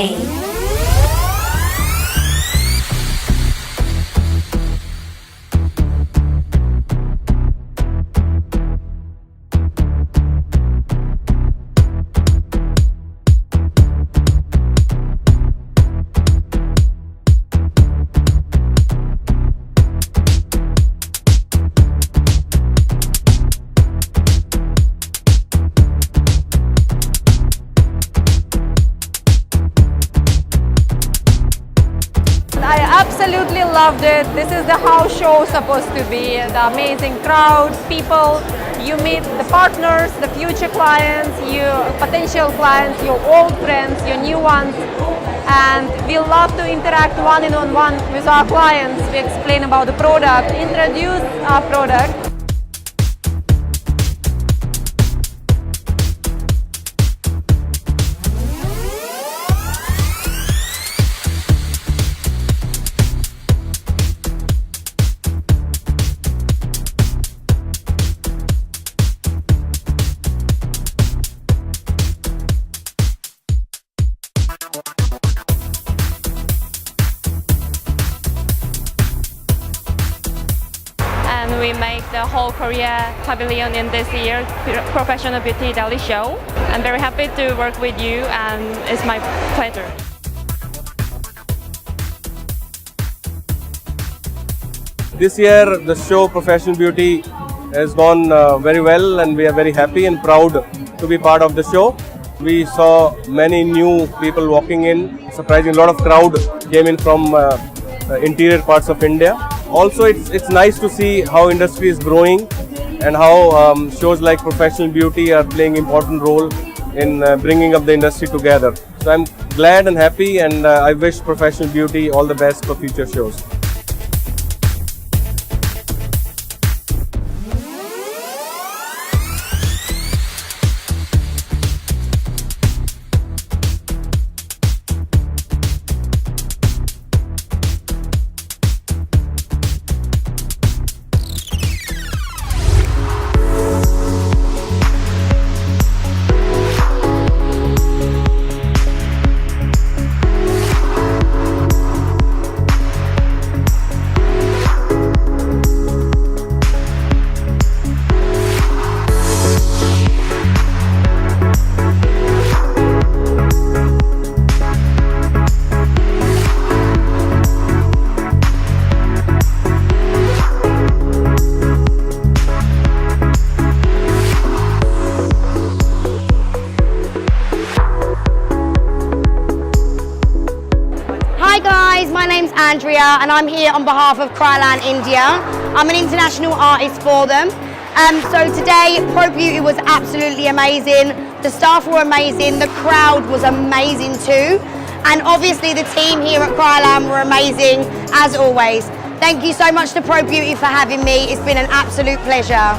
Spain. I absolutely loved it. This is the house show supposed to be. The amazing crowd, people, you meet the partners, the future clients, your potential clients, your old friends, your new ones. And we love to interact one-on-one with our clients. We explain about the product, introduce our product. And we make the whole Korea pavilion in this year Professional Beauty Daily Show. I'm very happy to work with you and it's my pleasure. This year the show Professional Beauty has gone very well and we are very happy and proud to be part of the show. We saw many new people walking in, surprising, a lot of crowd came in from interior parts of India. Also it's nice to see how industry is growing and how shows like Professional Beauty are playing important role in bringing up the industry together. So I'm glad and happy and I wish Professional Beauty all the best for future shows. Hi guys, my name's Andrea and I'm here on behalf of Kryolan India. I'm an international artist for them. So today Pro Beauty was absolutely amazing. The staff were amazing, the crowd was amazing too. And obviously the team here at Kryolan were amazing as always. Thank you so much to Pro Beauty for having me. It's been an absolute pleasure.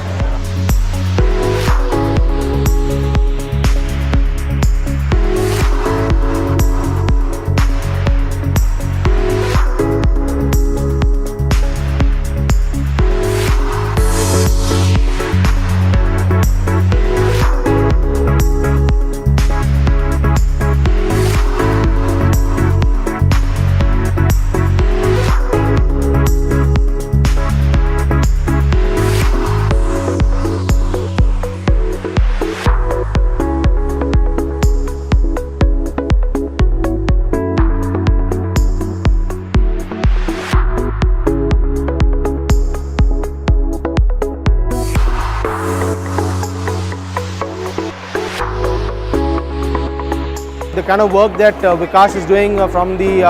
The kind of work that Vikash is doing from the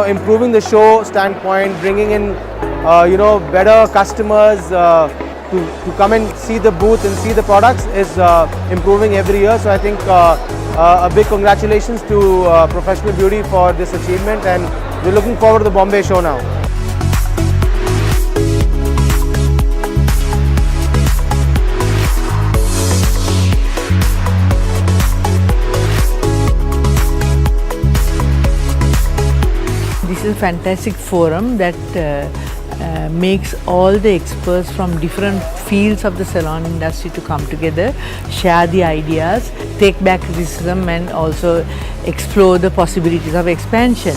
improving the show standpoint, bringing in better customers to come and see the booth and see the products is improving every year. So I think a big congratulations to Professional Beauty for this achievement, and we're looking forward to the Bombay show now. This is a fantastic forum that makes all the experts from different fields of the salon industry to come together, share the ideas, take back criticism, and also explore the possibilities of expansion.